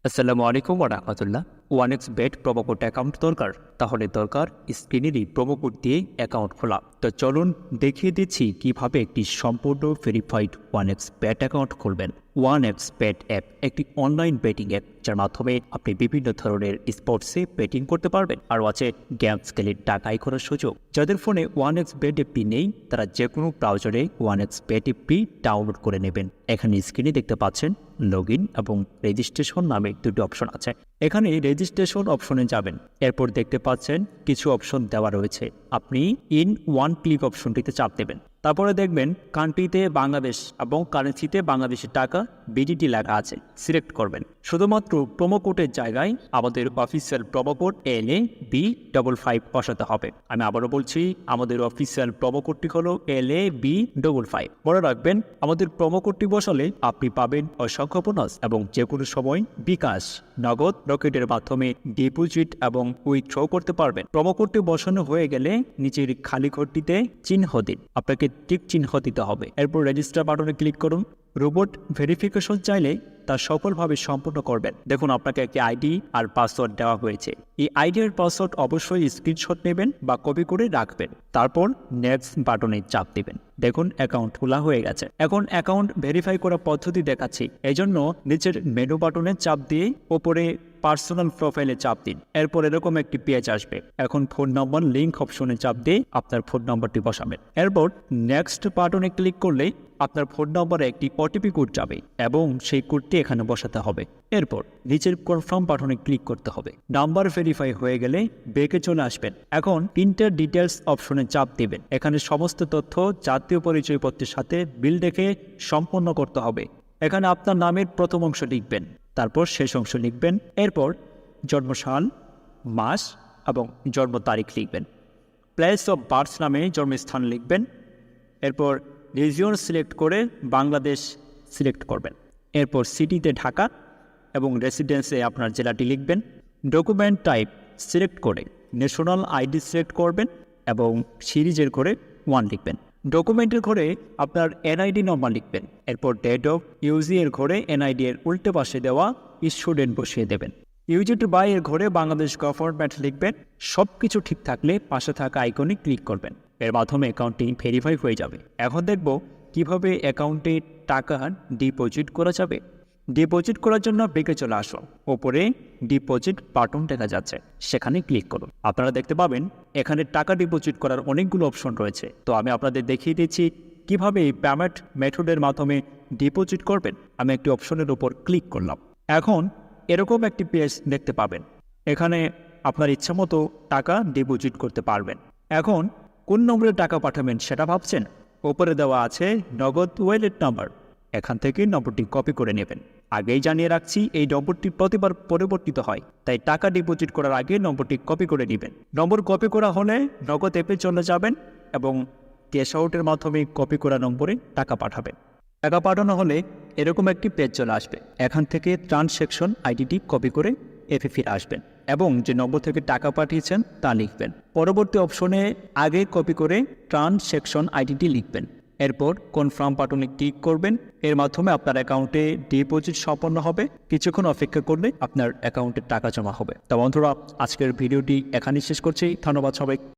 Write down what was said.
আসসালামু আলাইকুম ওয়া রাহমাতুল্লাহ। ওয়ানেক্স বেট প্রোমো কোড অ্যাকাউন্ট দরকার? তাহলে দরকার স্ক্রিনেরই প্রোমো কোড দিয়ে অ্যাকাউন্ট খোলা। তো চলুন দেখিয়ে দিচ্ছি কিভাবে একটি সম্পূর্ণ ভেরিফাইড ওয়ানেক্স বেট অ্যাকাউন্ট খুলবেন। ওয়ানেক্স বেট অ্যাপ একটি অনলাইন বেটিং অ্যাপ যার মাধ্যমে আপনি বিভিন্ন ধরনের স্পোর্টসে বেটিং করতে পারবেন। আর আছে গেমস খেলে টাকা আয় করার সুযোগ। যাদের ফোনে ওয়ানেক্স বেট অ্যাপটি নেই তারা যে কোনো ব্রাউজারে ওয়ানেক্স বেট অ্যাপটি ডাউনলোড করে নেবেন। এখানে স্ক্রিনে দেখতে পাচ্ছেন লগইন এবং রেজিস্ট্রেশন নামে দুটি অপশন আছে। এখানে রেজিস্ট্রেশন অপশনে যাবেন। এরপর দেখতে পাচ্ছেন কিছু অপশন দেওয়া রয়েছে। আপনি ইন ওয়ান ক্লিক অপশনটিতে চাপ দেবেন। তারপরে দেখবেন কান্ট্রিতে বাংলাদেশ এবং কারেন্সিতে বাংলাদেশের টাকা বিডিটি লেখা আছে, সিলেক্ট করবেন। শুধুমাত্র প্রোমো কোডের জায়গায় আমাদের অফিসিয়াল প্রোমো কোড LAB55 বসাতে হবে। আমি আবারও বলছি, আমাদের অফিসিয়াল প্রোমো কোডটি হলো LAB55। মনে রাখবেন, আমাদের প্রোমো কোডটি বসালে আপনি পাবেন অসংখ্য বোনাস এবং যে কোনো সময় বিকাশ, নগদ, রকেটের মাধ্যমে ডিপোজিট এবং উইথড্র করতে পারবেন। প্রোমো কোডটি বসানো হয়ে গেলে নিচের খালি ঘরটিতে চিহ্ন দিন। আপনাকে টিক চিহ্ন দিতে হবে। এরপর রেজিস্টার বাটনে ক্লিক করুন। রোবট ভেরিফিকেশন চাইলে তা সফলভাবে সম্পন্ন করবেন। দেখুন, আপনাকে একটি আইডি আর পাসওয়ার্ড দেওয়া হয়েছে। এই আইডি আর পাসওয়ার্ড অবশ্যই স্ক্রিনশট নেবেন বা কপি করে রাখবেন। তারপর নেক্সট বাটনে চাপ দিবেন। দেখুন, অ্যাকাউন্ট খোলা হয়ে গেছে। এখন অ্যাকাউন্ট ভেরিফাই করা পদ্ধতি দেখাচ্ছি। এজন্য নিচের মেনু বাটনে চাপ দিয়ে ওপরে পার্সোনাল প্রোফাইলে চাপ দিন। এরপর এরকম একটি পেজ আসবে। এখন ফোন নম্বর লিঙ্ক অপশনে চাপ দিয়ে আপনার ফোন নম্বরটি বসাবেন। এরপর নেক্সট বাটনে ক্লিক করলে আপনার ফোন নম্বরে একটি ওটিপি কোড যাবে এবং সেই কোডটি এখানে বসাতে হবে। এরপর নিচের কনফার্ম বাটনে ক্লিক করতে হবে। নাম্বার ভেরিফাই হয়ে গেলে ব্যাকে চলে আসবেন। এখন প্রিন্টার ডিটেলস অপশনে চাপ দিবেন। এখানে সমস্ত তথ্য জাতীয় পরিচয়পত্রের সাথে বিল রেখে সম্পন্ন করতে হবে। এখানে আপনার নামের প্রথম অংশ লিখবেন, তারপর শেষ অংশ লিখবেন। এরপর জন্মসাল, মাস এবং জন্ম তারিখ লিখবেন। প্লেস অফ বার্থ নামে জন্মস্থান লিখবেন। এরপর রিজিয়ন সিলেক্ট করে বাংলাদেশ সিলেক্ট করবেন। এরপর সিটিতে ঢাকা এবং রেসিডেন্সে আপনার জেলাটি লিখবেন। ডকুমেন্ট টাইপ সিলেক্ট করে ন্যাশনাল আইডি সিলেক্ট করবেন এবং সিরিজের ঘরে 1 লিখবেন। ডকুমেন্টের ঘরে আপনার এনআইডি নম্বর লিখবেন। এরপর ডেট অফ ইউজি এর ঘরে এনআইডি এর উল্টে পাশে দেওয়া স্টুডেন্ট বসিয়ে দেবেন। ইউজিটি বাই এর ঘরে বাংলাদেশ গভর্নমেন্ট লিখবেন। সব কিছু ঠিক থাকলে পাশে থাকা আইকনে ক্লিক করবেন। এর মাধ্যমে অ্যাকাউন্টটি ভেরিফাই হয়ে যাবে। এখন দেখব কিভাবে অ্যাকাউন্টে টাকা ডিপোজিট করা যাবে। ডিপোজিট করার জন্য ব্যাকে চলে আসো। ওপরে ডিপোজিট বাটন দেখা যাচ্ছে, সেখানে ক্লিক করুন। আপনারা দেখতে পাবেন এখানে টাকা ডিপোজিট করার অনেকগুলো অপশন রয়েছে। তো আমি আপনাদের দেখিয়ে দিচ্ছি কিভাবে এই পেমেন্ট মেথডের মাধ্যমে ডিপোজিট করবেন। আমি একটি অপশনের উপর ক্লিক করলাম। এখন এরকম একটি পেজ দেখতে পাবেন। এখানে আপনার ইচ্ছা মতো টাকা ডিপোজিট করতে পারবেন। এখন কোন নম্বরে টাকা পাঠাবেন সেটা ভাবছেন? ওপরে দেওয়া আছে নগদ ওয়ালেট নাম্বার। এখান থেকে নম্বরটি কপি করে নেবেন। আগেই জানিয়ে রাখছি, এই নম্বরটি প্রতিবার পরিবর্তিত হয়, তাই টাকা ডিপোজিট করার আগে নম্বরটি কপি করে নেবেন। নম্বর কপি করা হলে নগদ অ্যাপে চলে যাবেন এবং ক্যাশ আউটের মাধ্যমে কপি করা নম্বরে টাকা পাঠাবেন। টাকা পাঠানো হলে এরকম একটি পেজ চলে আসবে। এখান থেকে ট্রানজ্যাকশন আইডিটি কপি করে অ্যাপে ফিরে আসবেন এবং যে নম্বর থেকে টাকা পাঠিয়েছেন তা লিখবেন। পরবর্তী অপশনে আগে কপি করে ট্রানজ্যাকশন আইডিটি লিখবেন। এরপর কনফার্ম বাটনে ক্লিক করবেন। এর মাধ্যমে আপনার অ্যাকাউন্টে ডিপোজিট সম্পন্ন হবে। কিছুক্ষণ অপেক্ষা করলে আপনার অ্যাকাউন্টে টাকা জমা হবে। তো বন্ধুরা, আজকের ভিডিওটি এখানেই শেষ করছি। ধন্যবাদ সবাই।